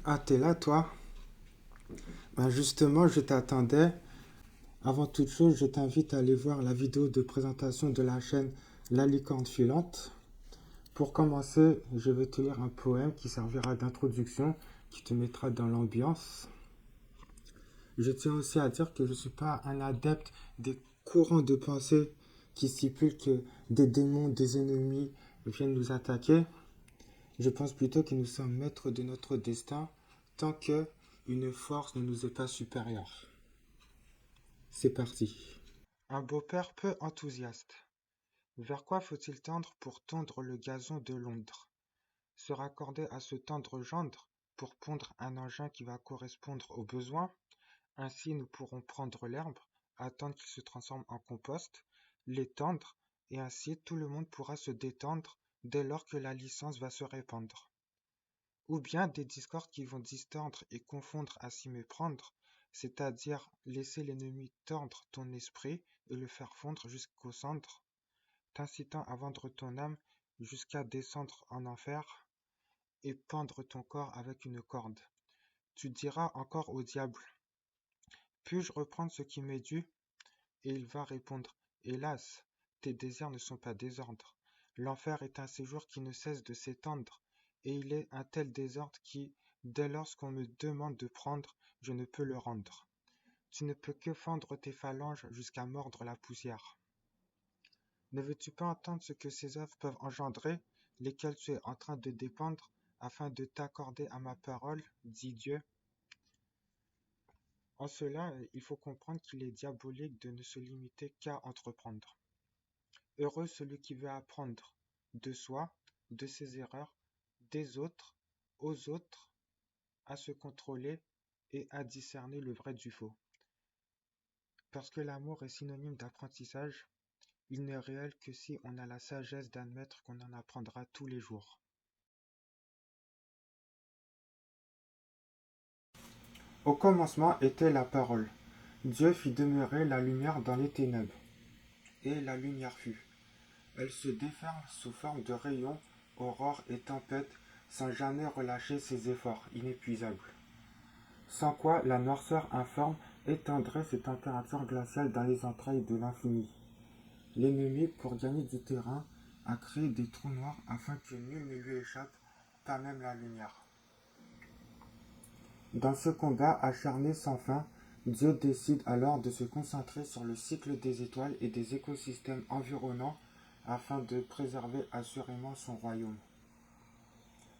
Ah, t'es là, toi? Ben justement, je t'attendais. Avant toute chose, je t'invite à aller voir la vidéo de présentation de la chaîne La Licorne Filante. Pour commencer, je vais te lire un poème qui servira d'introduction, qui te mettra dans l'ambiance. Je tiens aussi à dire que je ne suis pas un adepte des courants de pensée qui stipulent que des démons, des ennemis viennent nous attaquer. Je pense plutôt que nous sommes maîtres de notre destin tant que une force ne nous est pas supérieure. C'est parti. Un beau-père peu enthousiaste. Vers quoi faut-il tendre pour tondre le gazon de Londres? Se raccorder à ce tendre gendre pour pondre un engin qui va correspondre aux besoins? Ainsi nous pourrons prendre l'herbe, attendre qu'il se transforme en compost, l'étendre, et ainsi tout le monde pourra se détendre dès lors que la licence va se répandre. Ou bien des discordes qui vont distendre et confondre à s'y méprendre, c'est-à-dire laisser l'ennemi tendre ton esprit et le faire fondre jusqu'aux cendres, t'incitant à vendre ton âme jusqu'à descendre en enfer et pendre ton corps avec une corde. Tu diras encore au diable, puis-je reprendre ce qui m'est dû? Et il va répondre, hélas, tes désirs ne sont pas désordres. L'enfer est un séjour qui ne cesse de s'étendre, et il est un tel désordre qui, dès lors qu'on me demande de prendre, je ne peux le rendre. Tu ne peux que fendre tes phalanges jusqu'à mordre la poussière. Ne veux-tu pas entendre ce que ces œuvres peuvent engendrer, lesquelles tu es en train de dépendre, afin de t'accorder à ma parole, dit Dieu? En cela, il faut comprendre qu'il est diabolique de ne se limiter qu'à entreprendre. Heureux celui qui veut apprendre de soi, de ses erreurs, des autres, aux autres, à se contrôler et à discerner le vrai du faux. Parce que l'amour est synonyme d'apprentissage, il n'est réel que si on a la sagesse d'admettre qu'on en apprendra tous les jours. Au commencement était la parole. Dieu fit demeurer la lumière dans les ténèbres. Et la lumière fut. Elle se déferle sous forme de rayons, aurore et tempête, sans jamais relâcher ses efforts inépuisables. Sans quoi la noirceur informe étendrait ses températures glaciales dans les entrailles de l'infini. L'ennemi, pour gagner du terrain, a créé des trous noirs afin que nul ne lui échappe, pas même la lumière. Dans ce combat acharné sans fin, Dieu décide alors de se concentrer sur le cycle des étoiles et des écosystèmes environnants afin de préserver assurément son royaume.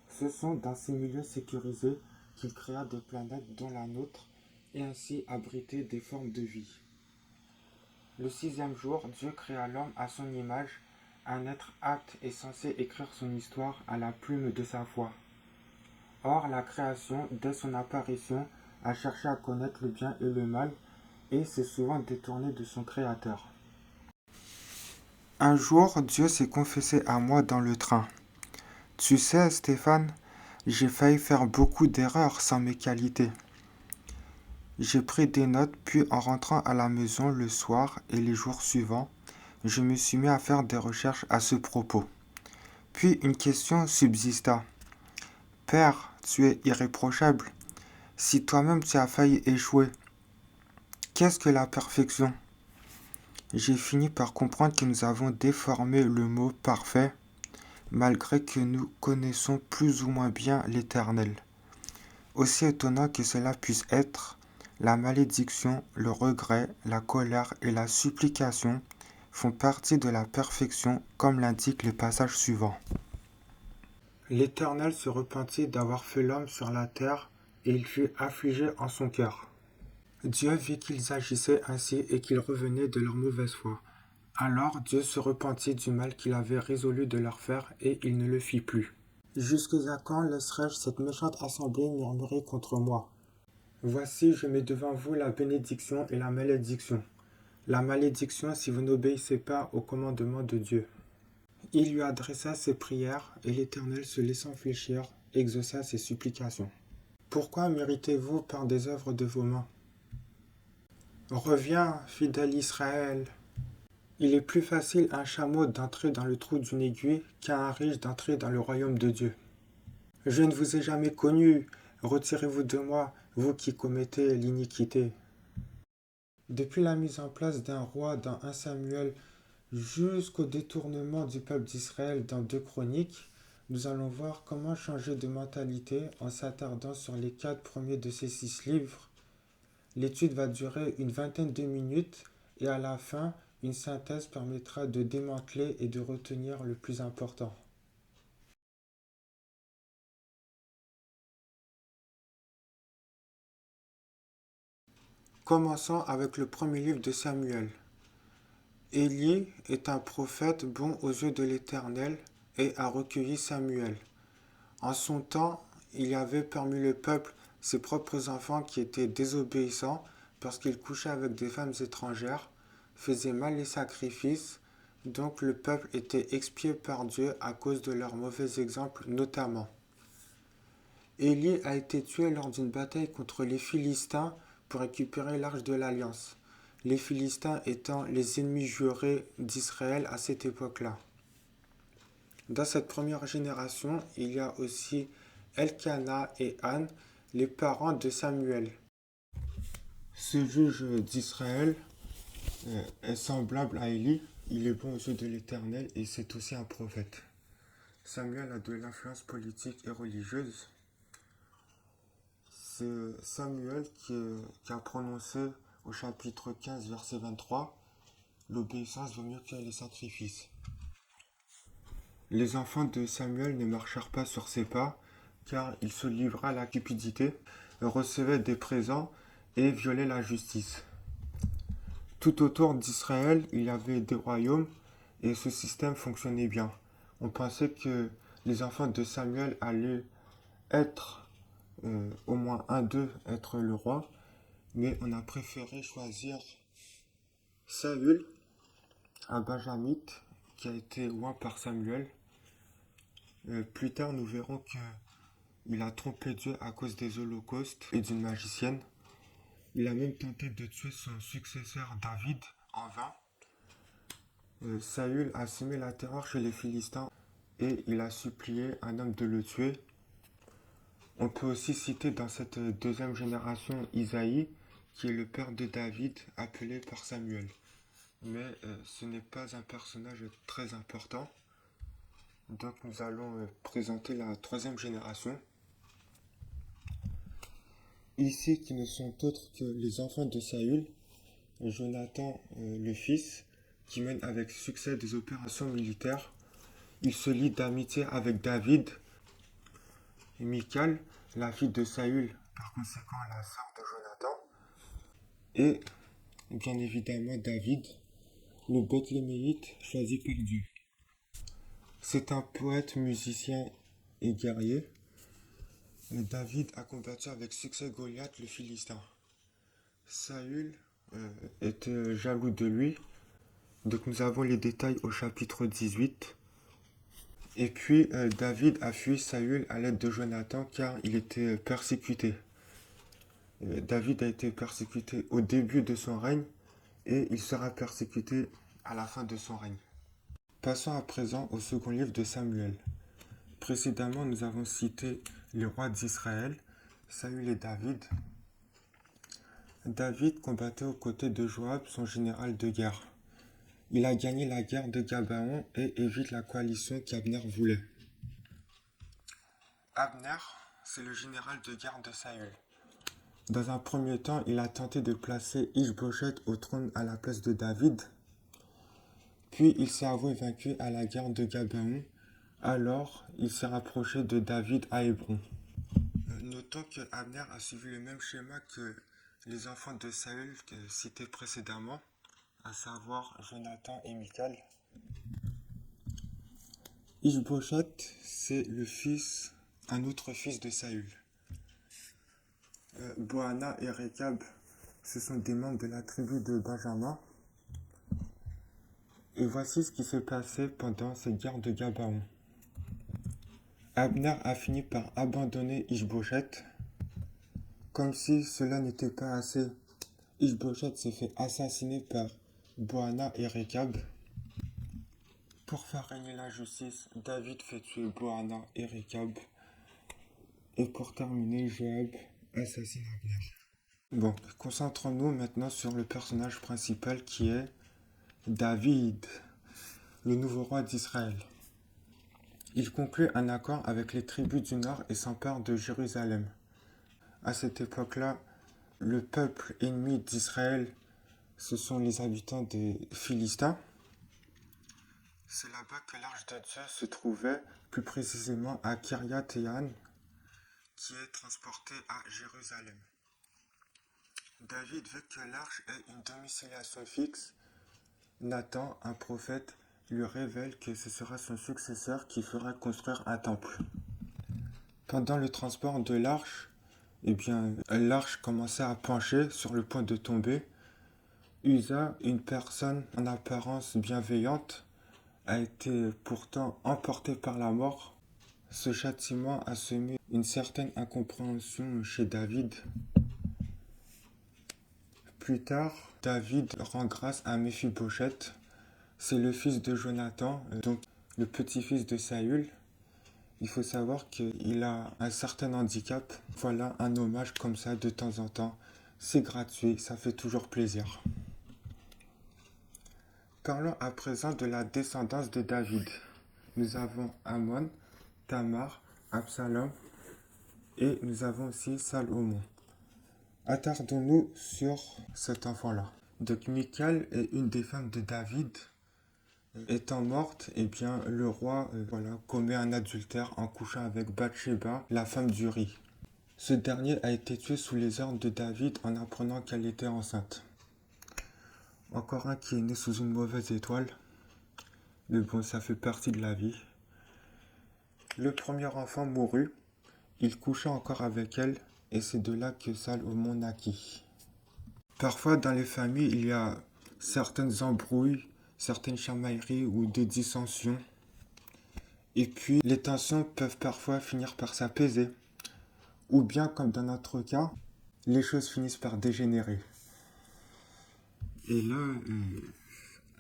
Ce sont dans ces milieux sécurisés qu'il créa des planètes dont la nôtre et ainsi abriter des formes de vie. Le sixième jour, Dieu créa l'homme à son image, un être apte et censé écrire son histoire à la plume de sa foi. Or, la création, dès son apparition, a cherché à connaître le bien et le mal et s'est souvent détournée de son Créateur. Un jour, Dieu s'est confessé à moi dans le train. Tu sais, Stéphane, j'ai failli faire beaucoup d'erreurs sans mes qualités. J'ai pris des notes, puis en rentrant à la maison le soir et les jours suivants, je me suis mis à faire des recherches à ce propos. Puis une question subsista. Père, tu es irréprochable. Si toi-même tu as failli échouer, qu'est-ce que la perfection? J'ai fini par comprendre que nous avons déformé le mot parfait, malgré que nous connaissons plus ou moins bien l'Éternel. Aussi étonnant que cela puisse être, la malédiction, le regret, la colère et la supplication font partie de la perfection comme l'indiquent les passages suivants. L'Éternel se repentit d'avoir fait l'homme sur la terre, et il fut affligé en son cœur. Dieu vit qu'ils agissaient ainsi et qu'ils revenaient de leur mauvaise foi. Alors Dieu se repentit du mal qu'il avait résolu de leur faire, et il ne le fit plus. Jusqu'à quand laisserai-je cette méchante assemblée murmurer contre moi? Voici, je mets devant vous la bénédiction et la malédiction. La malédiction si vous n'obéissez pas au commandement de Dieu. Il lui adressa ses prières, et l'Éternel, se laissant fléchir, exauça ses supplications. Pourquoi méritez-vous par des œuvres de vos mains? Reviens, fidèle Israël. Il est plus facile à un chameau d'entrer dans le trou d'une aiguille qu'à un riche d'entrer dans le royaume de Dieu. Je ne vous ai jamais connu, Retirez-vous de moi, vous qui commettez l'iniquité. Depuis la mise en place d'un roi dans 1 Samuel jusqu'au détournement du peuple d'Israël dans 2 Chroniques, nous allons voir comment changer de mentalité en s'attardant sur les 4 premiers de ces 6 livres. L'étude va durer une vingtaine de minutes et à la fin, une synthèse permettra de démanteler et de retenir le plus important. Commençons avec le premier livre de Samuel. Élie est un prophète bon aux yeux de l'Éternel et a recueilli Samuel. En son temps, il y avait parmi le peuple ses propres enfants qui étaient désobéissants parce qu'ils couchaient avec des femmes étrangères, faisaient mal les sacrifices, donc le peuple était expié par Dieu à cause de leurs mauvais exemples notamment. Élie a été tué lors d'une bataille contre les Philistins pour récupérer l'arche de l'Alliance, les Philistins étant les ennemis jurés d'Israël à cette époque-là. Dans cette première génération, il y a aussi Elkana et Anne, les parents de Samuel. Ce juge d'Israël est semblable à Élie, il est bon aux yeux de l'Éternel et c'est aussi un prophète. Samuel a de l'influence politique et religieuse. C'est Samuel qui a prononcé au chapitre 15, verset 23, l'obéissance vaut mieux que les sacrifices. Les enfants de Samuel ne marchèrent pas sur ses pas, car il se livra à la cupidité, recevait des présents et violait la justice. Tout autour d'Israël, il y avait des royaumes et ce système fonctionnait bien. On pensait que les enfants de Samuel allaient être, au moins un d'eux, être le roi, mais on a préféré choisir Saül, un benjamite, qui a été oint par Samuel. Plus tard, nous verrons qu'il a trompé Dieu à cause des holocaustes et d'une magicienne. Il a même tenté de tuer son successeur David en vain. Saül a semé la terreur chez les Philistins et il a supplié un homme de le tuer. On peut aussi citer dans cette deuxième génération Isaïe, qui est le père de David, appelé par Samuel. Mais ce n'est pas un personnage très important. Donc nous allons présenter la troisième génération. Ici, qui ne sont autres que les enfants de Saül, Jonathan, le fils, qui mène avec succès des opérations militaires. Il se lie d'amitié avec David et Michal, la fille de Saül, par conséquent la sœur de Jonathan. Et bien évidemment David, le Bethléméite choisi par Dieu. C'est un poète, musicien et guerrier. David a combattu avec succès Goliath le Philistin. Saül était jaloux de lui. Donc nous avons les détails au chapitre 18. Et puis David a fui Saül à l'aide de Jonathan car il était persécuté. David a été persécuté au début de son règne et il sera persécuté à la fin de son règne. Passons à présent au second livre de Samuel. Précédemment, nous avons cité les rois d'Israël, Saül et David. David combattait aux côtés de Joab, son général de guerre. Il a gagné la guerre de Gabaon et évite la coalition qu'Abner voulait. Abner, c'est le général de guerre de Saül. Dans un premier temps, il a tenté de placer Ish-Boshet au trône à la place de David. Puis il s'est avoué vaincu à la guerre de Gabaon. Alors, il s'est rapproché de David à Hébron. Notons que Abner a suivi le même schéma que les enfants de Saül cités précédemment, à savoir Jonathan et Michal. Ish-Boshet, c'est un autre fils de Saül. Boana et Rekab, ce sont des membres de la tribu de Benjamin. Et voici ce qui s'est passé pendant cette guerre de Gabaon. Abner a fini par abandonner Ish-Boshet. Comme si cela n'était pas assez, Ish-Boshet s'est fait assassiner par Boana et Rekab. Pour faire régner la justice, David fait tuer Boana et Rekab. Et pour terminer, Joab assassine Abner. Bon, concentrons-nous maintenant sur le personnage principal qui est David, le nouveau roi d'Israël. Il conclut un accord avec les tribus du nord et s'empare de Jérusalem. À cette époque-là, le peuple ennemi d'Israël, ce sont les habitants des Philistins. C'est là-bas que l'arche de Dieu se trouvait, plus précisément à Kiryat-Jearim, qui est transportée à Jérusalem. David veut que l'arche ait une domiciliation fixe. Nathan, un prophète, lui révèle que ce sera son successeur qui fera construire un temple. Pendant le transport de l'arche, l'arche commençait à pencher sur le point de tomber. Uza, une personne en apparence bienveillante, a été pourtant emporté par la mort. Ce châtiment a semé une certaine incompréhension chez David. Plus tard, David rend grâce à Méphibosheth. C'est le fils de Jonathan, donc le petit-fils de Saül. Il faut savoir qu'il a un certain handicap. Voilà un hommage comme ça de temps en temps. C'est gratuit, ça fait toujours plaisir. Parlons à présent de la descendance de David. Nous avons Amon, Tamar, Absalom et nous avons aussi Salomon. Attardons-nous sur cet enfant-là. Donc Michal est une des femmes de David. Étant morte, le roi commet un adultère en couchant avec Bathsheba, la femme d'Uri. Ce dernier a été tué sous les ordres de David en apprenant qu'elle était enceinte. Encore un qui est né sous une mauvaise étoile. Mais bon, ça fait partie de la vie. Le premier enfant mourut. Il coucha encore avec elle, et c'est de là que Salomon naquit. Parfois, dans les familles, il y a certaines embrouilles, certaines chamailleries ou des dissensions. Et puis, les tensions peuvent parfois finir par s'apaiser. Ou bien, comme dans notre cas, les choses finissent par dégénérer. Et là,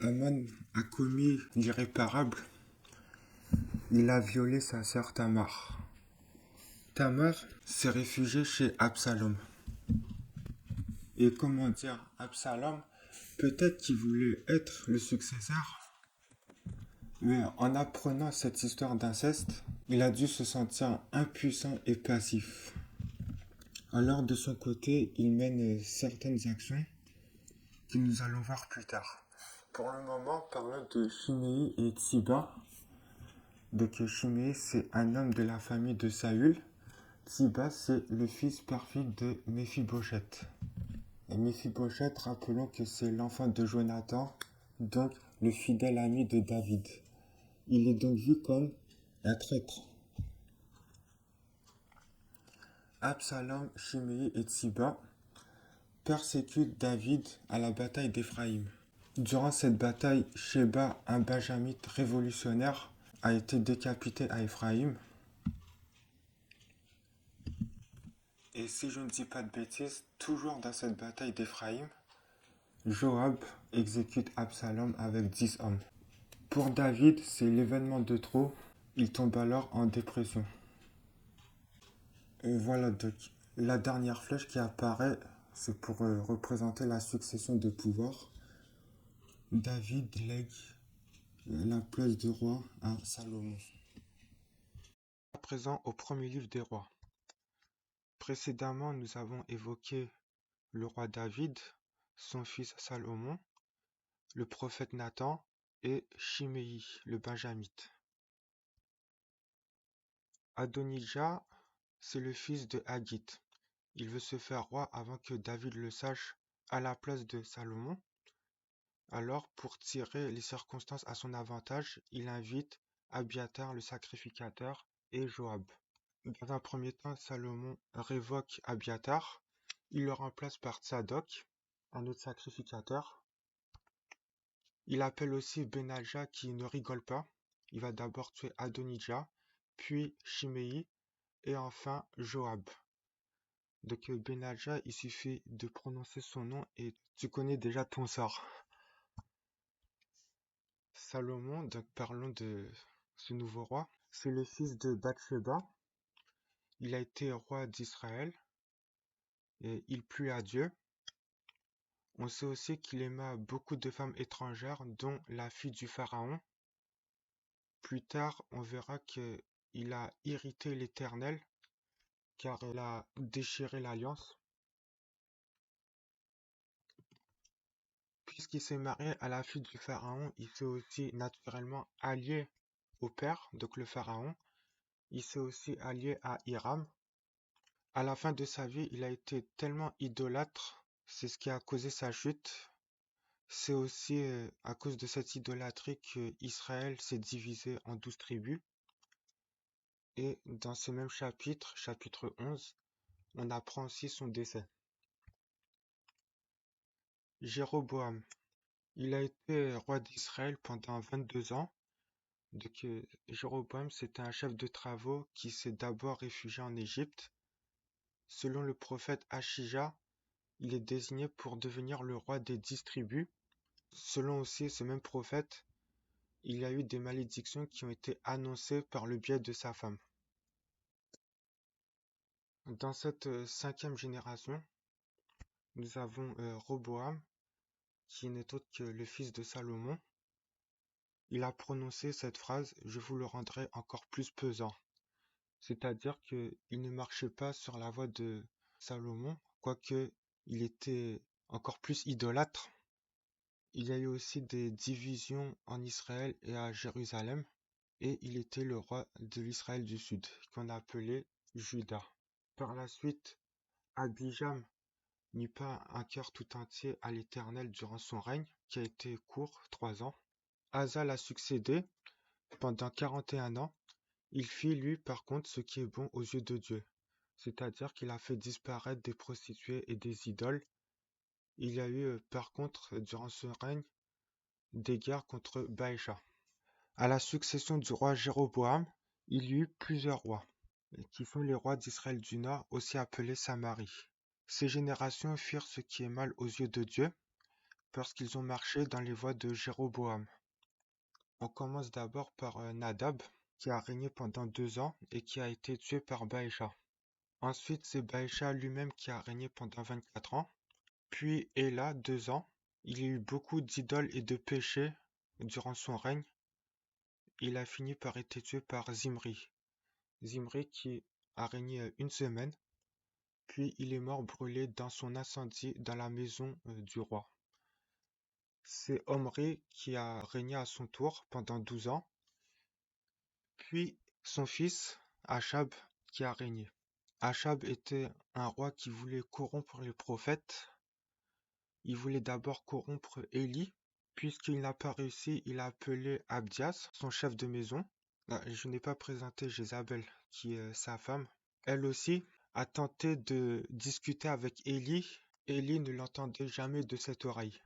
Amon a commis l'irréparable. Il a violé sa sœur Tamar. Tamar s'est réfugiée chez Absalom. Et comment dire, Absalom, peut-être qu'il voulait être le successeur, mais en apprenant cette histoire d'inceste, il a dû se sentir impuissant et passif. Alors de son côté, il mène certaines actions que nous allons voir plus tard. Pour le moment, parlons de Shimei et Tsiba. Donc Shimei, c'est un homme de la famille de Saül. Tsiba, c'est le fils perfide de Méphibosheth. Et Méphibosheth, rappelons que c'est l'enfant de Jonathan, donc le fidèle ami de David. Il est donc vu comme un traître. Absalom, Shimei et Tsiba persécutent David à la bataille d'Éphraïm. Durant cette bataille, Sheba, un benjamite révolutionnaire, a été décapité à Éphraïm. Et si je ne dis pas de bêtises, toujours dans cette bataille d'Éphraïm, Joab exécute Absalom avec 10 hommes. Pour David, c'est l'événement de trop. Il tombe alors en dépression. Et voilà donc la dernière flèche qui apparaît, c'est pour représenter la succession de pouvoir. David lègue la place de roi à Salomon. À présent au premier livre des rois. Précédemment, nous avons évoqué le roi David, son fils Salomon, le prophète Nathan et Shimei, le benjamite. Adonijah, c'est le fils de Haggith. Il veut se faire roi avant que David le sache à la place de Salomon. Alors, pour tirer les circonstances à son avantage, il invite Abiathar le sacrificateur et Joab. Dans un premier temps, Salomon révoque Abiathar. Il le remplace par Tsadok, un autre sacrificateur. Il appelle aussi Benadja qui ne rigole pas. Il va d'abord tuer Adonijah, puis Shimei et enfin Joab. Donc Benadja, il suffit de prononcer son nom et tu connais déjà ton sort. Salomon, donc parlons de ce nouveau roi, c'est le fils de Bathsheba. il a été roi d'Israël et il plut à Dieu. On sait aussi qu'il aima beaucoup de femmes étrangères, dont la fille du pharaon. Plus tard, on verra qu'il a irrité l'Éternel, car il a déchiré l'alliance. Puisqu'il s'est marié à la fille du pharaon, il s'est aussi naturellement allié au père, donc le pharaon. Il s'est aussi allié à Hiram. À la fin de sa vie, il a été tellement idolâtre, c'est ce qui a causé sa chute. C'est aussi à cause de cette idolâtrie que Israël s'est divisé en 12 tribus. Et dans ce même chapitre, chapitre 11, on apprend aussi son décès. Jéroboam, il a été roi d'Israël pendant 22 ans. Donc, Jéroboam, c'était un chef de travaux qui s'est d'abord réfugié en Égypte. Selon le prophète Achija, il est désigné pour devenir le roi des 10 tribus. Selon aussi ce même prophète, il y a eu des malédictions qui ont été annoncées par le biais de sa femme. Dans cette cinquième génération, nous avons Roboam, qui n'est autre que le fils de Salomon. Il a prononcé cette phrase: «Je vous le rendrai encore plus pesant». C'est-à-dire qu'il ne marchait pas sur la voie de Salomon, quoique il était encore plus idolâtre. Il y a eu aussi des divisions en Israël et à Jérusalem, et il était le roi de l'Israël du Sud, qu'on appelait Juda. Par la suite, Abijam n'eut pas un cœur tout entier à l'Éternel durant son règne, qui a été court, 3 ans. Asa l'a succédé pendant 41 ans. Il fit, lui, par contre, ce qui est bon aux yeux de Dieu, c'est-à-dire qu'il a fait disparaître des prostituées et des idoles. Il y a eu, par contre, durant ce règne, des guerres contre Baécha. À la succession du roi Jéroboam, il y eut plusieurs rois, qui sont les rois d'Israël du Nord, aussi appelés Samarie. Ces générations firent ce qui est mal aux yeux de Dieu, parce qu'ils ont marché dans les voies de Jéroboam. On commence d'abord par Nadab, qui a régné pendant 2 ans et qui a été tué par Baécha. Ensuite, c'est Baécha lui-même qui a régné pendant 24 ans. Puis Éla, 2 ans. Il y a eu beaucoup d'idoles et de péchés durant son règne. Il a fini par être tué par Zimri. Zimri qui a régné 1 semaine. Puis il est mort brûlé dans son incendie dans la maison du roi. C'est Omri qui a régné à son tour pendant 12 ans. Puis son fils, Achab, qui a régné. Achab était un roi qui voulait corrompre les prophètes. Il voulait d'abord corrompre Élie. Puisqu'il n'a pas réussi, il a appelé Abdias, son chef de maison. Je n'ai pas présenté Jézabel, qui est sa femme. Elle aussi a tenté de discuter avec Élie. Élie ne l'entendait jamais de cette oreille.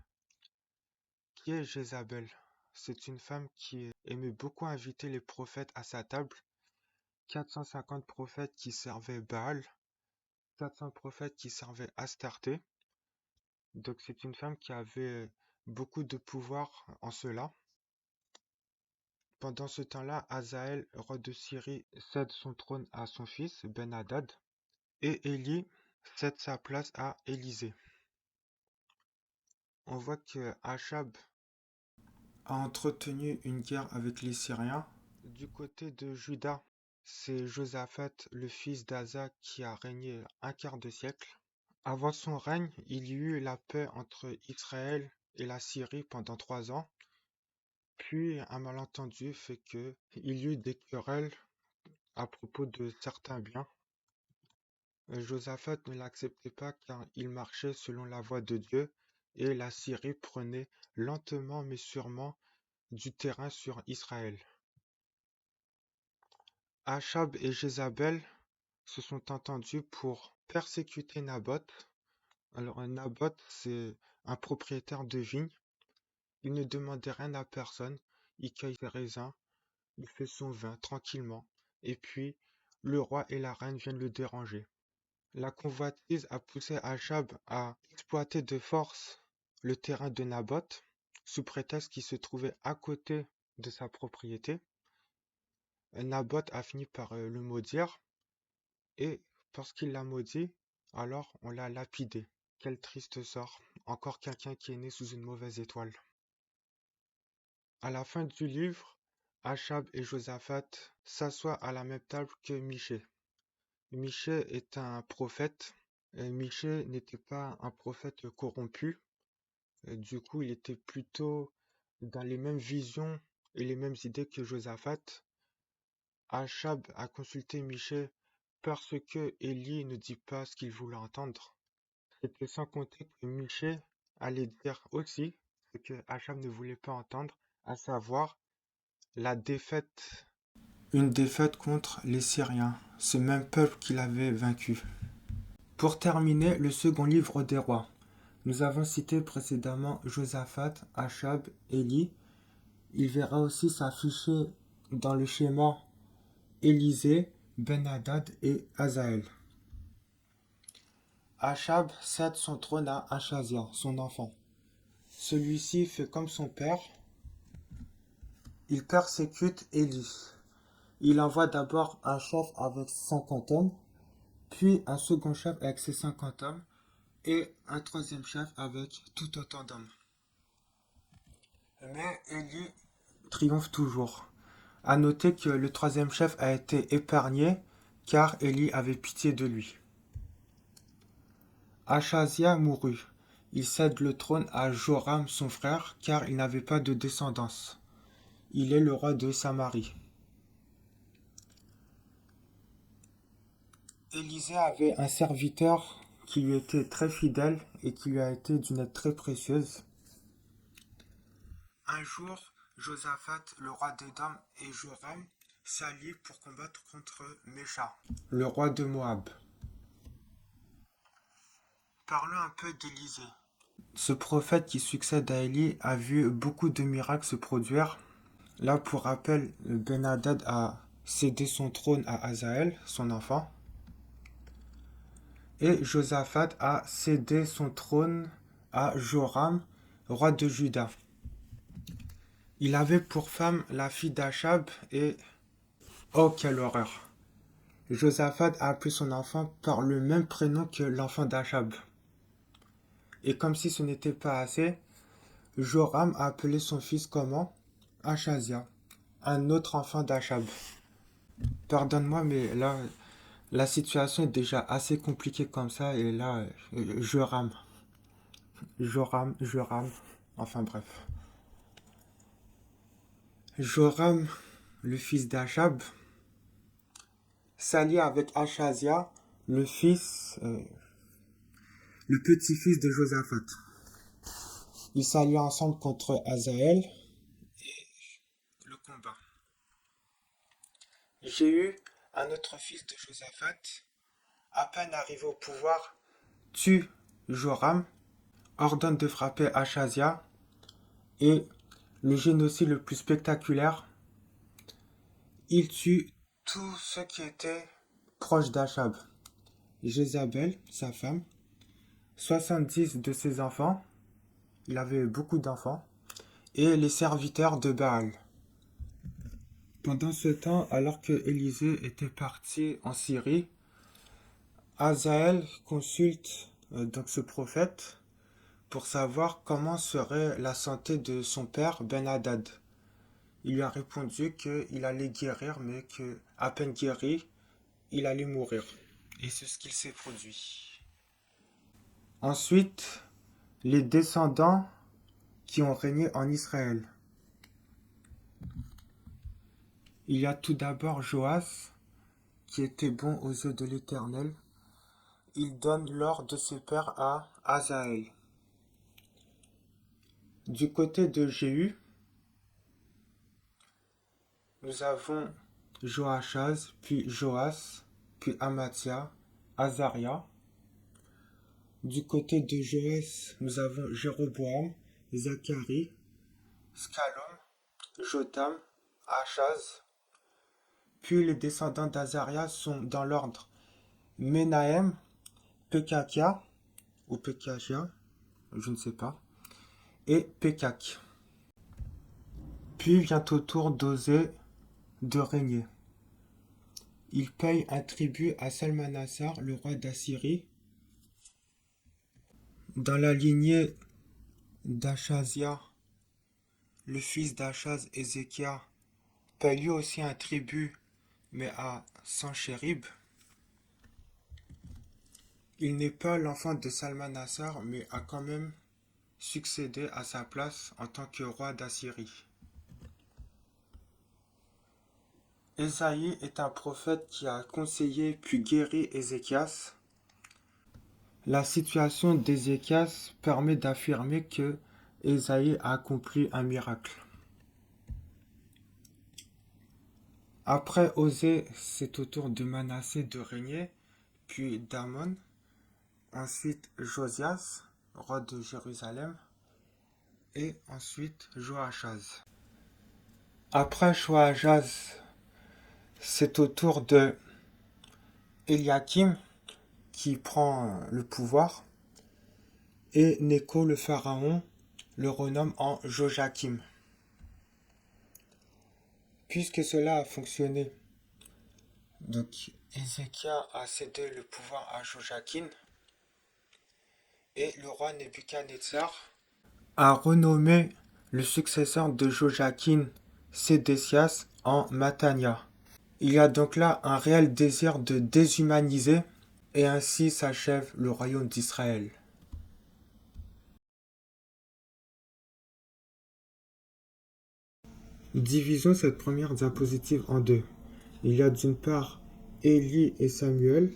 Qui est Jézabel? C'est une femme qui aimait beaucoup inviter les prophètes à sa table. 450 prophètes qui servaient Baal, 400 prophètes qui servaient Astarté. Donc c'est une femme qui avait beaucoup de pouvoir en cela. Pendant ce temps-là, Hazaël, roi de Syrie, cède son trône à son fils Ben-Hadad, et Élie cède sa place à Élisée. On voit que Achab a entretenu une guerre avec les Syriens. Du côté de Juda, c'est Josaphat, le fils d'Asa, qui a régné un quart de siècle. Avant son règne, il y eut la paix entre Israël et la Syrie pendant 3 ans. Puis un malentendu fait que il y eut des querelles à propos de certains biens. Josaphat ne l'acceptait pas car il marchait selon la voie de Dieu et la Syrie prenait lentement mais sûrement du terrain sur Israël. Achab et Jézabel se sont entendus pour persécuter Naboth. Alors Naboth, c'est un propriétaire de vigne. Il ne demandait rien à personne. Il cueille ses raisins, il fait son vin tranquillement. Et puis, le roi et la reine viennent le déranger. La convoitise a poussé Achab à exploiter de force le terrain de Naboth, sous prétexte qu'il se trouvait à côté de sa propriété. Naboth a fini par le maudire, et parce qu'il l'a maudit, alors on l'a lapidé. Quel triste sort. Encore quelqu'un qui est né sous une mauvaise étoile. À la fin du livre, Achab et Josaphat s'assoient à la même table que Michée. Michée est un prophète. Et Michée n'était pas un prophète corrompu. Et du coup, il était plutôt dans les mêmes visions et les mêmes idées que Josaphat. Achab a consulté Michée parce que Élie ne dit pas ce qu'il voulait entendre. C'était sans compter que Michée allait dire aussi ce que Achab ne voulait pas entendre, à savoir la défaite. Une défaite contre les Syriens, ce même peuple qu'il avait vaincu. Pour terminer, le second livre des rois. Nous avons cité précédemment Josaphat, Achab, Élie. Il verra aussi s'afficher dans le schéma Élisée, Ben-Hadad et Hazaël. Achab cède son trône à Achazia, son enfant. Celui-ci fait comme son père. Il persécute Élie. Il envoie d'abord un chef avec 50 hommes, puis un second chef avec ses 50 hommes, et un troisième chef avec tout autant d'hommes. Mais Élie triomphe toujours. À noter que le troisième chef a été épargné car Élie avait pitié de lui. Achazia mourut. Il cède le trône à Joram son frère car il n'avait pas de descendance. Il est le roi de Samarie. Élisée avait un serviteur qui lui était très fidèle et qui lui a été d'une aide très précieuse. Un jour, Josaphat, le roi d'Édom, et Joram s'allient pour combattre contre Mécha, le roi de Moab. Parlons un peu d'Élisée. Ce prophète qui succède à Élie a vu beaucoup de miracles se produire. Là, pour rappel, Ben-Hadad a cédé son trône à Hazaël, son enfant. Et Josaphat a cédé son trône à Joram, roi de Juda. Il avait pour femme la fille d'Achab et... Oh, quelle horreur! Josaphat a appelé son enfant par le même prénom que l'enfant d'Achab. Et comme si ce n'était pas assez, Joram a appelé son fils comment? Achazia, un autre enfant d'Achab. Pardonne-moi, mais là, la situation est déjà assez compliquée comme ça, et là, je rame. Je rame. Enfin bref. Joram, le fils d'Achab, s'allie avec Achazia, le petit-fils de Josaphat. Ils s'allient ensemble contre Hazaël et le combat. Jéhu, un autre fils de Josaphat, à peine arrivé au pouvoir, tue Joram, ordonne de frapper Achazia et le génocide le plus spectaculaire, il tue tous ceux qui étaient proches d'Achab. Jézabel, sa femme, 70 de ses enfants, il avait beaucoup d'enfants, et les serviteurs de Baal. Pendant ce temps, alors que Élisée était parti en Syrie, Hazaël consulte donc ce prophète pour savoir comment serait la santé de son père Ben-Hadad. Il lui a répondu qu'il allait guérir, mais que, à peine guéri, il allait mourir. Et c'est ce qu'il s'est produit. Ensuite, les descendants qui ont régné en Israël. Il y a tout d'abord Joas, qui était bon aux yeux de l'Éternel. Il donne l'or de ses pères à Hazaël. Du côté de Jéhu, nous avons Joachaz, puis Joas, puis Amathia, Azaria. Du côté de Joas, nous avons Jéroboam, Zacharie, Scalom, Jotam, Achaz. Puis les descendants d'Azaria sont dans l'ordre Menahem, Pekakia, ou Pekakia, je ne sais pas, et Pekak. Puis vient au tour d'Osée de régner. Il paye un tribut à Salmanassar, le roi d'Assyrie. Dans la lignée d'Achazia, le fils d'Achaz, Ézéchias, paye lui aussi un tribut, mais à Sanchérib. Il n'est pas l'enfant de Salmanassar, mais a quand même succédé à sa place en tant que roi d'Assyrie. Ésaïe est un prophète qui a conseillé puis guéri Ézéchias. La situation d'Ézéchias permet d'affirmer que Ésaïe a accompli un miracle. Après Osée, c'est au tour de Manassé de régner, puis d'Amon, ensuite Josias, roi de Jérusalem, et ensuite Joachaz. Après Joachaz, c'est au tour de Eliakim qui prend le pouvoir, et Nécho le pharaon le renomme en Joachim. Puisque cela a fonctionné, donc Ézéchias a cédé le pouvoir à Joachim, et le roi Nebuchadnezzar a renommé le successeur de Joachim, Sédécias, en Mattania. Il y a donc là un réel désir de déshumaniser, et ainsi s'achève le royaume d'Israël. Divisons cette première diapositive en deux. Il y a d'une part Élie et Samuel,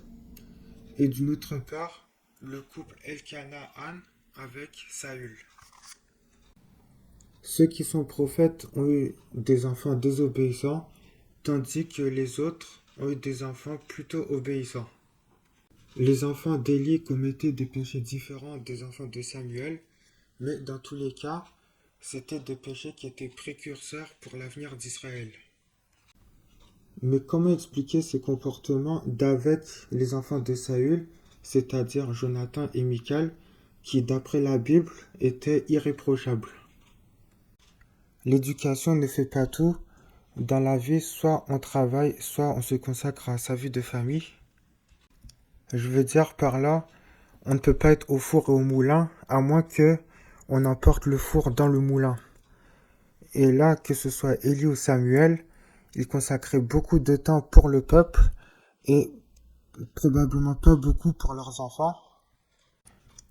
et d'une autre part le couple Elkana-Anne avec Saül. Ceux qui sont prophètes ont eu des enfants désobéissants, tandis que les autres ont eu des enfants plutôt obéissants. Les enfants d'Élie commettaient des péchés différents des enfants de Samuel, mais dans tous les cas, c'étaient des péchés qui étaient précurseurs pour l'avenir d'Israël. Mais comment expliquer ces comportements d'avec les enfants de Saül, c'est-à-dire Jonathan et Michal, qui d'après la Bible étaient irréprochables? L'éducation ne fait pas tout. Dans la vie, soit on travaille, soit on se consacre à sa vie de famille. Je veux dire par là, on ne peut pas être au four et au moulin, à moins que on emporte le four dans le moulin. Et là, que ce soit Élie ou Samuel, ils consacraient beaucoup de temps pour le peuple et probablement pas beaucoup pour leurs enfants.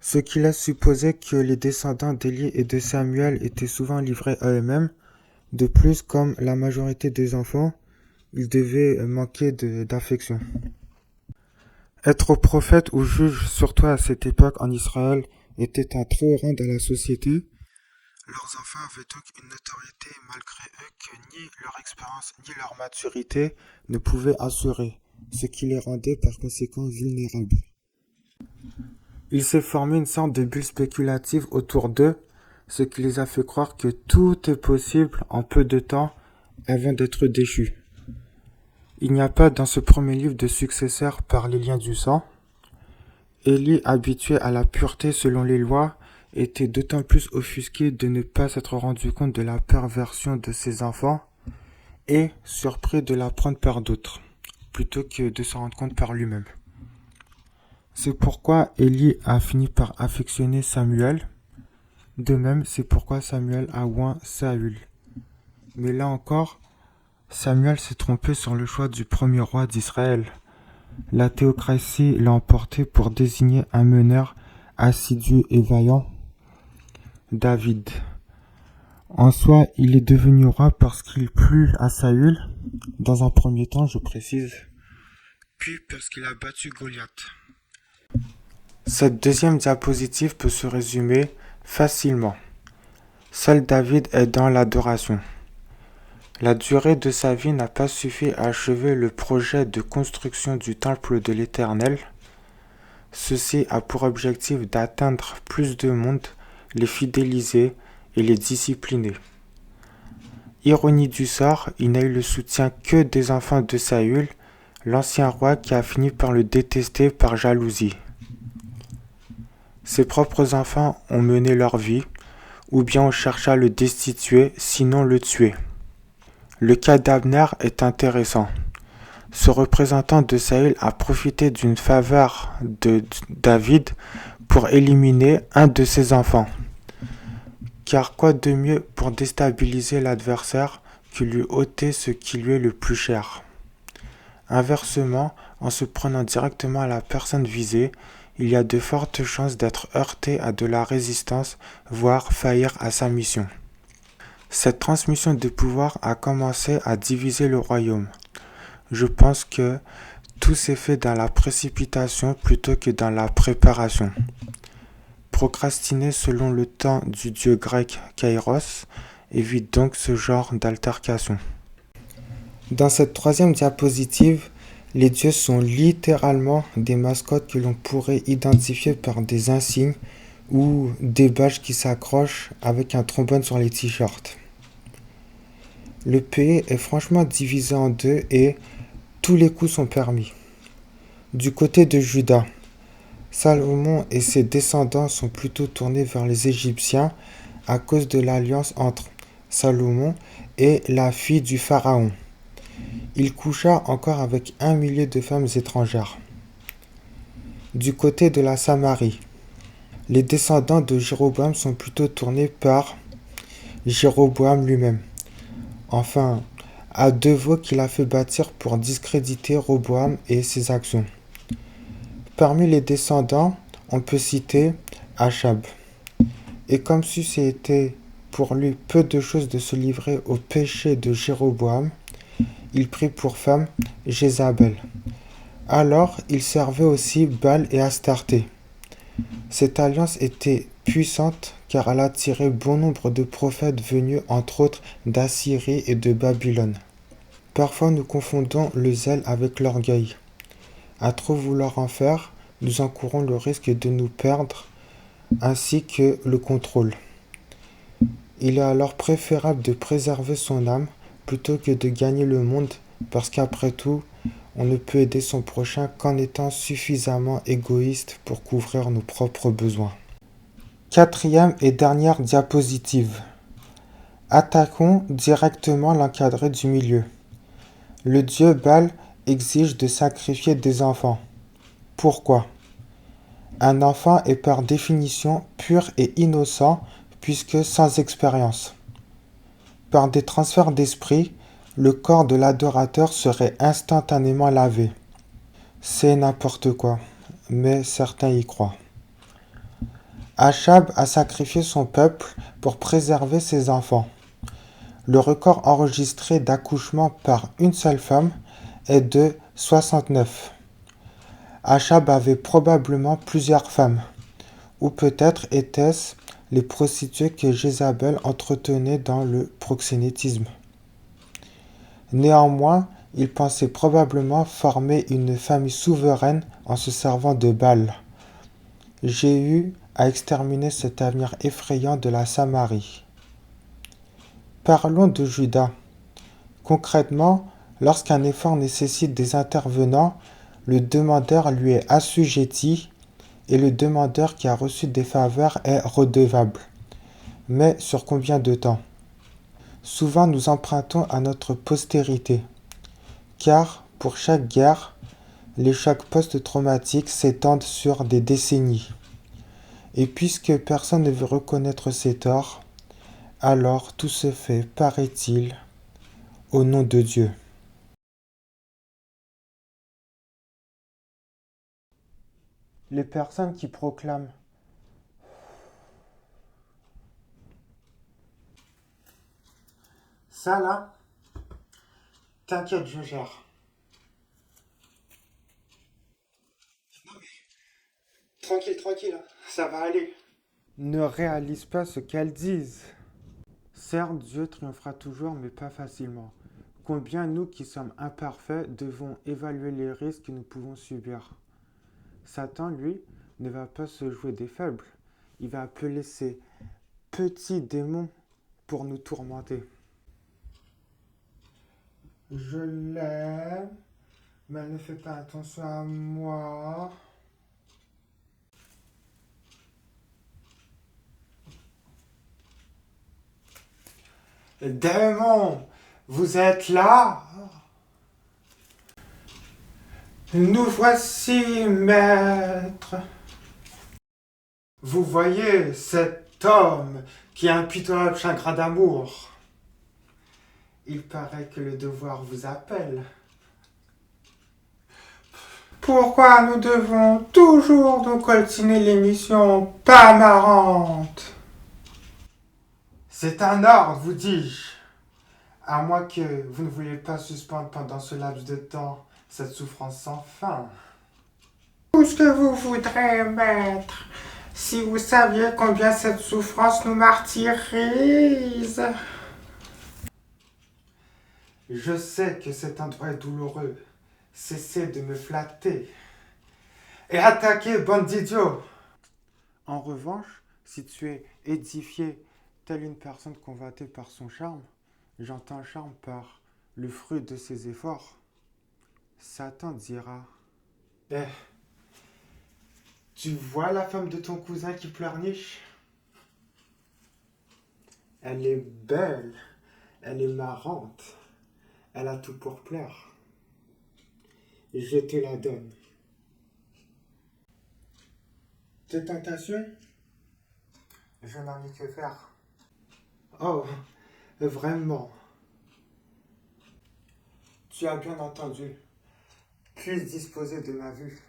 Ce qui laisse supposer que les descendants d'Élie et de Samuel étaient souvent livrés à eux-mêmes. De plus, comme la majorité des enfants, ils devaient manquer d'affection. Être prophète ou juge, surtout à cette époque en Israël, était un trop haut rang dans la société. Leurs enfants avaient donc une notoriété malgré eux que ni leur expérience ni leur maturité ne pouvaient assurer, ce qui les rendait par conséquent vulnérables. Il s'est formé une sorte de bulle spéculative autour d'eux, ce qui les a fait croire que tout est possible en peu de temps avant d'être déchu. Il n'y a pas dans ce premier livre de successeur par les liens du sang. Élie, habitué à la pureté selon les lois, était d'autant plus offusqué de ne pas s'être rendu compte de la perversion de ses enfants et surpris de la prendre par d'autres, plutôt que de s'en rendre compte par lui-même. C'est pourquoi Élie a fini par affectionner Samuel. De même, c'est pourquoi Samuel a oint Saül. Mais là encore, Samuel s'est trompé sur le choix du premier roi d'Israël. La théocratie l'a emporté pour désigner un meneur assidu et vaillant, David. En soi, il est devenu roi parce qu'il plut à Saül, dans un premier temps, je précise, puis parce qu'il a battu Goliath. Cette deuxième diapositive peut se résumer facilement. Seul David est dans l'adoration. La durée de sa vie n'a pas suffi à achever le projet de construction du temple de l'Éternel. Ceci a pour objectif d'atteindre plus de monde, les fidéliser et les discipliner. Ironie du sort, il n'a eu le soutien que des enfants de Saül, l'ancien roi qui a fini par le détester par jalousie. Ses propres enfants ont mené leur vie, ou bien on chercha à le destituer, sinon le tuer. Le cas d'Abner est intéressant. Ce représentant de Saül a profité d'une faveur de David pour éliminer un de ses enfants. Car quoi de mieux pour déstabiliser l'adversaire que lui ôter ce qui lui est le plus cher. Inversement, en se prenant directement à la personne visée, il y a de fortes chances d'être heurté à de la résistance, voire faillir à sa mission. Cette transmission de pouvoir a commencé à diviser le royaume. Je pense que tout s'est fait dans la précipitation plutôt que dans la préparation. Procrastiner selon le temps du dieu grec Kairos évite donc ce genre d'altercation. Dans cette troisième diapositive, les dieux sont littéralement des mascottes que l'on pourrait identifier par des insignes ou des badges qui s'accrochent avec un trombone sur les t-shirts. Le pays est franchement divisé en deux et tous les coups sont permis. Du côté de Juda, Salomon et ses descendants sont plutôt tournés vers les Égyptiens à cause de l'alliance entre Salomon et la fille du pharaon. Il coucha encore avec 1 millier de femmes étrangères. Du côté de la Samarie, les descendants de Jéroboam sont plutôt tournés par Jéroboam lui-même. Enfin, à deux veaux qu'il a fait bâtir pour discréditer Roboam et ses actions. Parmi les descendants, on peut citer Achab. Et comme si c'était pour lui peu de choses de se livrer au péché de Jéroboam, il prit pour femme Jézabel. Alors, il servait aussi Baal et Astarté. Cette alliance était puissante car elle attirait bon nombre de prophètes venus entre autres d'Assyrie et de Babylone. Parfois nous confondons le zèle avec l'orgueil. À trop vouloir en faire, nous encourons le risque de nous perdre ainsi que le contrôle. Il est alors préférable de préserver son âme plutôt que de gagner le monde parce qu'après tout, on ne peut aider son prochain qu'en étant suffisamment égoïste pour couvrir nos propres besoins. Quatrième et dernière diapositive. Attaquons directement l'encadré du milieu. Le dieu Baal exige de sacrifier des enfants. Pourquoi ? Un enfant est par définition pur et innocent puisque sans expérience. Par des transferts d'esprit, le corps de l'adorateur serait instantanément lavé. C'est n'importe quoi, mais certains y croient. Achab a sacrifié son peuple pour préserver ses enfants. Le record enregistré d'accouchement par une seule femme est de 69. Achab avait probablement plusieurs femmes, ou peut-être étaient-ce les prostituées que Jézabel entretenait dans le proxénétisme. Néanmoins, il pensait probablement former une famille souveraine en se servant de Baal. Jéhu a exterminé cet avenir effrayant de la Samarie. Parlons de Juda. Concrètement, lorsqu'un effort nécessite des intervenants, le demandeur lui est assujetti et le demandeur qui a reçu des faveurs est redevable. Mais sur combien de temps ? Souvent nous empruntons à notre postérité, car pour chaque guerre, les chocs post-traumatiques s'étendent sur des décennies. Et puisque personne ne veut reconnaître ses torts, alors tout se fait, paraît-il, au nom de Dieu. Les personnes qui proclament ça là, t'inquiète, je gère. Tranquille, tranquille, ça va aller. Ne réalisent pas ce qu'elles disent. Certes, Dieu triomphera toujours, mais pas facilement. Combien nous qui sommes imparfaits devons évaluer les risques que nous pouvons subir. Satan, lui, ne va pas se jouer des faibles. Il va appeler ses petits démons pour nous tourmenter. Je l'aime, mais elle ne fait pas attention à moi. Démon, vous êtes là? Nous voici, maître. Vous voyez cet homme qui a un pitoyable chagrin d'amour. Il paraît que le devoir vous appelle. Pourquoi nous devons toujours nous coltiner l'émission pas marrante? C'est un ordre, vous dis-je. À moins que vous ne vouliez pas suspendre pendant ce laps de temps cette souffrance sans fin. Tout ce que vous voudrez, maître. Si vous saviez combien cette souffrance nous martyrise. Je sais que cet endroit est douloureux. Cessez de me flatter. Et attaquez, bande d'idiots. En revanche, si tu es édifié, telle une personne convoitée par son charme, j'entends charme par le fruit de ses efforts. Satan dira: Eh, tu vois la femme de ton cousin qui pleurniche? Elle est belle, elle est marrante, elle a tout pour plaire. Je te la donne. Tes tentations? Je n'en ai que faire. Oh, vraiment. Tu as bien entendu. Puis disposer de ma vue.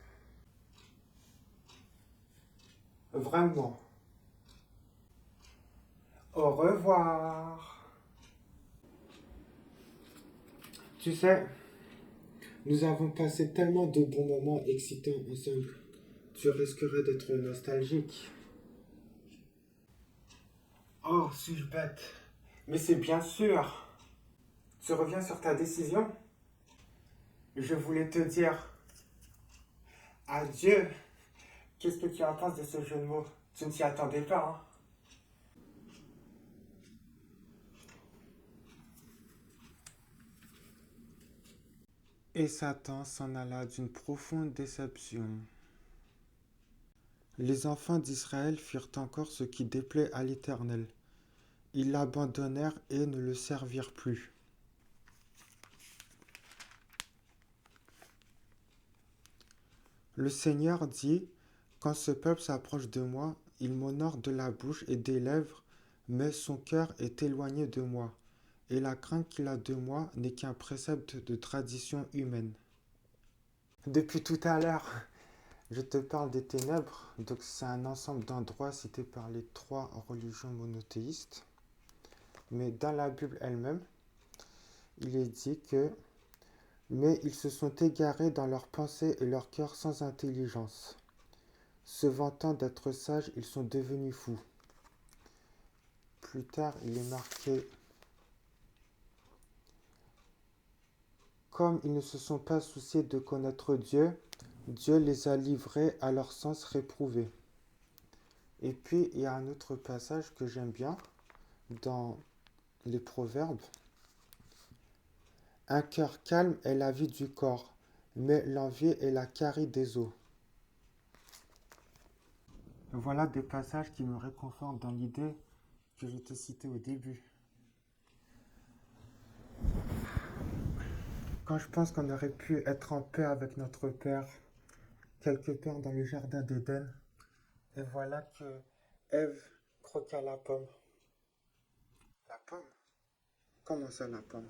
Vraiment. Au revoir. Tu sais, nous avons passé tellement de bons moments excitants ensemble. Tu risquerais d'être nostalgique. Oh, suis-je bête? Mais c'est bien sûr. Tu reviens sur ta décision? Je voulais te dire adieu. Qu'est-ce que tu en penses de ce jeu de mots? Tu ne t'y attendais pas, hein? Et Satan s'en alla d'une profonde déception. Les enfants d'Israël firent encore ce qui déplaît à l'Éternel. Ils l'abandonnèrent et ne le servirent plus. Le Seigneur dit: Quand ce peuple s'approche de moi, il m'honore de la bouche et des lèvres, mais son cœur est éloigné de moi, et la crainte qu'il a de moi n'est qu'un précepte de tradition humaine. Depuis tout à l'heure, je te parle des ténèbres, donc c'est un ensemble d'endroits cités par les trois religions monothéistes. Mais dans la Bible elle-même, il est dit que mais ils se sont égarés dans leurs pensées et leur cœur sans intelligence. Se vantant d'être sages, ils sont devenus fous. Plus tard, il est marqué: Comme ils ne se sont pas souciés de connaître Dieu, Dieu les a livrés à leur sens réprouvé. Et puis, il y a un autre passage que j'aime bien dans les Proverbes. Un cœur calme est la vie du corps, mais l'envie est la carie des os. Voilà des passages qui me réconfortent dans l'idée que je te citais au début. Quand je pense qu'on aurait pu être en paix avec notre Père, quelque part dans le jardin d'Éden, et voilà que Ève croqua la pomme. La pomme? Comment ça, la pomme?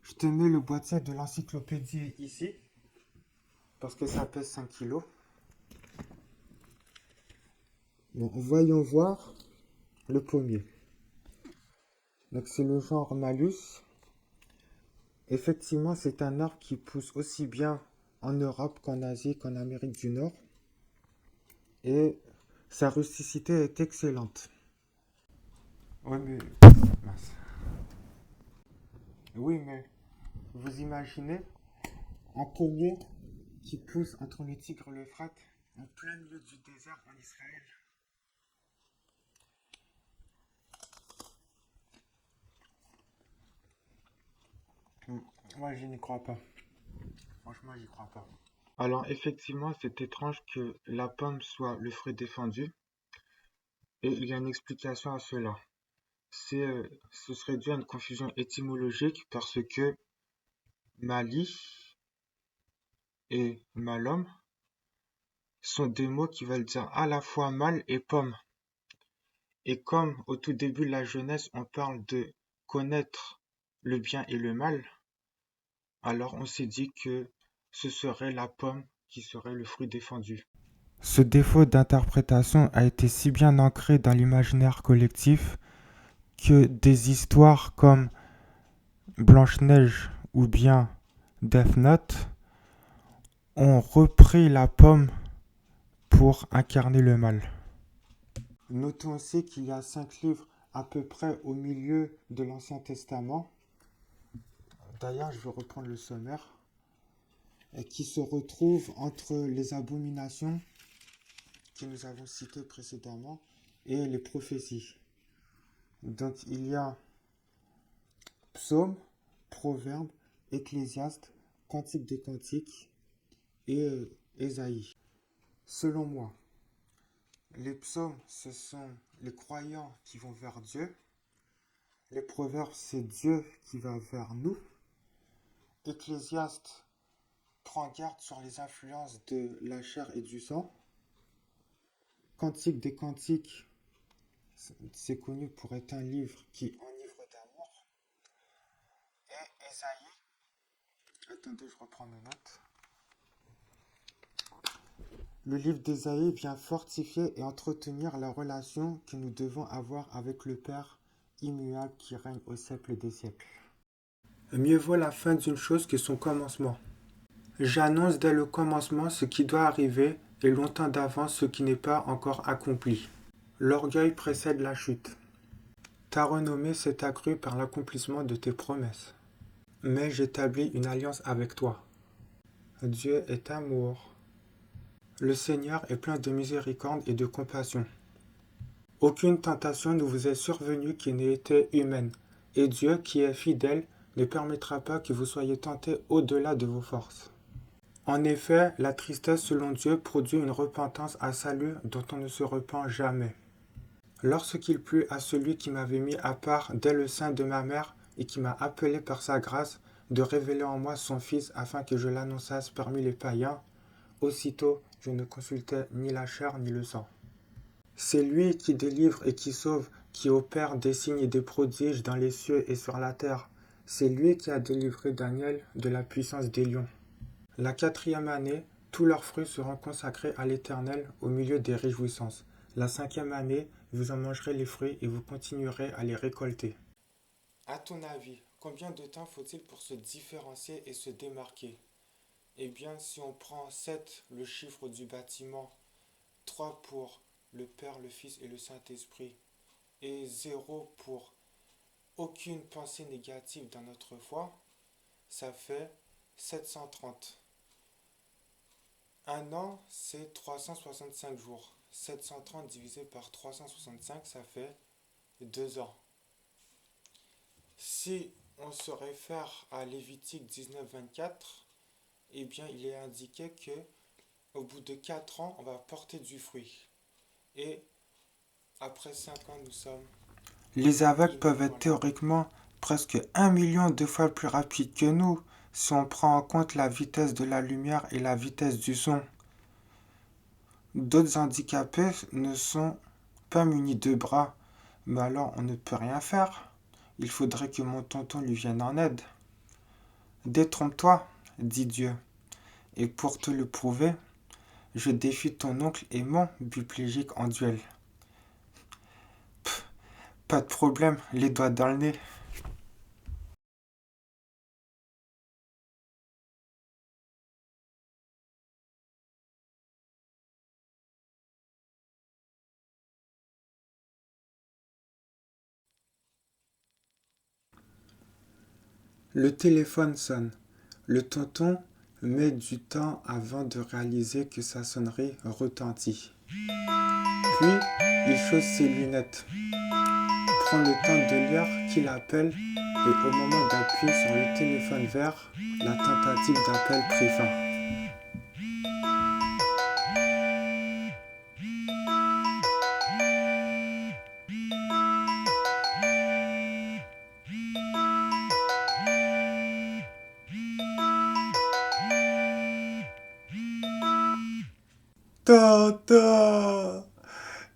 Je te mets le boîtier de l'encyclopédie ici, parce que ça pèse 5 kilos. Bon, voyons voir le pommier. Donc c'est le genre Malus. Effectivement, c'est un arbre qui pousse aussi bien en Europe qu'en Asie qu'en Amérique du Nord. Et sa rusticité est excellente. Oui, mais... mince. Oui, mais vous imaginez un pommier qui pousse entre le Tigre et l'Euphrate en plein milieu du désert en Israël. Moi, je n'y crois pas. Franchement, j'y crois pas. Alors, effectivement, c'est étrange que la pomme soit le fruit défendu, et il y a une explication à cela. Ce serait dû à une confusion étymologique parce que Mali et malhomme sont des mots qui veulent dire à la fois mal et pomme. Et comme au tout début de la jeunesse, on parle de connaître le bien et le mal, alors on s'est dit que ce serait la pomme qui serait le fruit défendu. Ce défaut d'interprétation a été si bien ancré dans l'imaginaire collectif que des histoires comme Blanche-Neige ou bien Death Note ont repris la pomme pour incarner le mal. Notons aussi qu'il y a 5 livres à peu près au milieu de l'Ancien Testament. D'ailleurs, je vais reprendre le sommaire. Qui se retrouvent entre les abominations que nous avons citées précédemment et les prophéties. Donc il y a Psaume, Proverbe, Ecclésiaste, Cantique des Cantiques et Ésaïe. Selon moi, les psaumes, ce sont les croyants qui vont vers Dieu. Les proverbes, c'est Dieu qui va vers nous. Ecclésiaste prend garde sur les influences de la chair et du sang. Cantique des Cantiques, c'est connu pour être un livre qui enivre d'amour. Et Ésaïe, attendez, je reprends mes notes. Le livre d'Ésaïe vient fortifier et entretenir la relation que nous devons avoir avec le Père immuable qui règne au siècle des siècles. Mieux vaut la fin d'une chose que son commencement. J'annonce dès le commencement ce qui doit arriver et longtemps d'avance ce qui n'est pas encore accompli. L'orgueil précède la chute. Ta renommée s'est accrue par l'accomplissement de tes promesses. Mais j'établis une alliance avec toi. Dieu est amour. Le Seigneur est plein de miséricorde et de compassion. Aucune tentation ne vous est survenue qui n'ait été humaine, et Dieu, qui est fidèle, ne permettra pas que vous soyez tentés au-delà de vos forces. En effet, la tristesse selon Dieu produit une repentance à salut dont on ne se repent jamais. Lorsqu'il plut à celui qui m'avait mis à part dès le sein de ma mère et qui m'a appelé par sa grâce, de révéler en moi son Fils afin que je l'annonçasse parmi les païens, aussitôt je ne consultais ni la chair ni le sang. C'est lui qui délivre et qui sauve, qui opère des signes et des prodiges dans les cieux et sur la terre. C'est lui qui a délivré Daniel de la puissance des lions. La 4e année, tous leurs fruits seront consacrés à l'Éternel au milieu des réjouissances. La 5e année, vous en mangerez les fruits et vous continuerez à les récolter. À ton avis, combien de temps faut-il pour se différencier et se démarquer? Eh bien, si on prend 7, le chiffre du bâtiment, 3 pour le Père, le Fils et le Saint-Esprit, et 0 pour aucune pensée négative dans notre foi, ça fait 730. Un an, c'est 365 jours. 730 divisé par 365, ça fait 2 ans. Si on se réfère à Lévitique 19-24, eh bien, il est indiqué que au bout de 4 ans, on va porter du fruit. Et après 5 ans, nous sommes... Les aveugles peuvent être théoriquement presque 1 million de fois plus rapides que nous si on prend en compte la vitesse de la lumière et la vitesse du son. D'autres handicapés ne sont pas munis de bras, mais alors on ne peut rien faire. Il faudrait que mon tonton lui vienne en aide. Détrompe-toi, dit Dieu, et pour te le prouver, je défie ton oncle et mon biplégique en duel. Pff, pas de problème, les doigts dans le nez. Le téléphone sonne. Le tonton met du temps avant de réaliser que sa sonnerie retentit. Puis, il chausse ses lunettes, prend le temps de lire qui l'appelle et au moment d'appuyer sur le téléphone vert, la tentative d'appel prit fin. Tonton,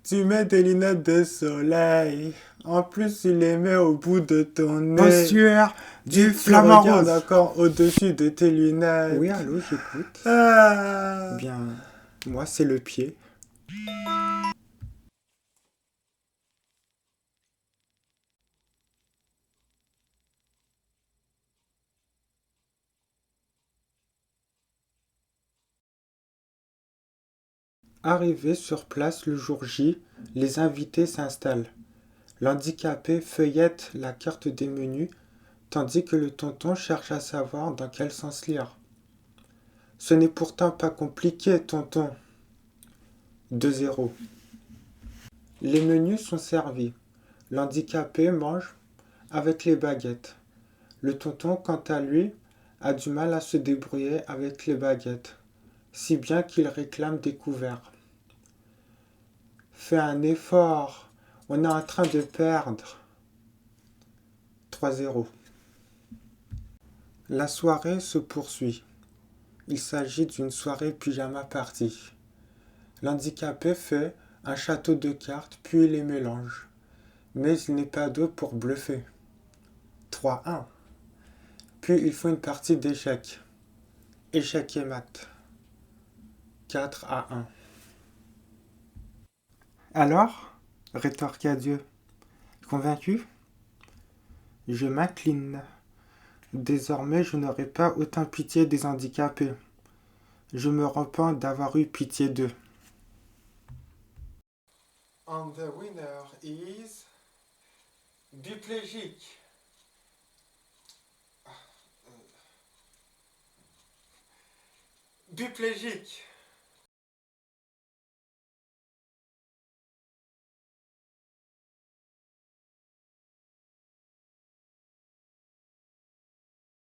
tu mets des lunettes de soleil. En plus, tu les mets au bout de ton nez. Monsieur du Tu flamant regardes rose. encore au-dessus de tes lunettes. Oui, allô, j'écoute. Ah. Bien, moi, c'est le pied. Arrivés sur place le jour J, les invités s'installent. L'handicapé feuillette la carte des menus, tandis que le tonton cherche à savoir dans quel sens lire. Ce n'est pourtant pas compliqué, tonton. 2-0. Les menus sont servis. L'handicapé mange avec les baguettes. Le tonton, quant à lui, a du mal à se débrouiller avec les baguettes, si bien qu'il réclame des couverts. Fais un effort, on est en train de perdre. 3-0. La soirée se poursuit. Il s'agit d'une soirée pyjama party. L'handicapé fait un château de cartes puis les mélange. Mais il n'est pas d'eau pour bluffer. 3-1. Puis il faut une partie d'échecs. Échec et mat. 4-1. Alors, rétorqua Dieu. Convaincu? Je m'incline. Désormais, je n'aurai pas autant pitié des handicapés. Je me repens d'avoir eu pitié d'eux. And the winner is diplégique. Diplégique.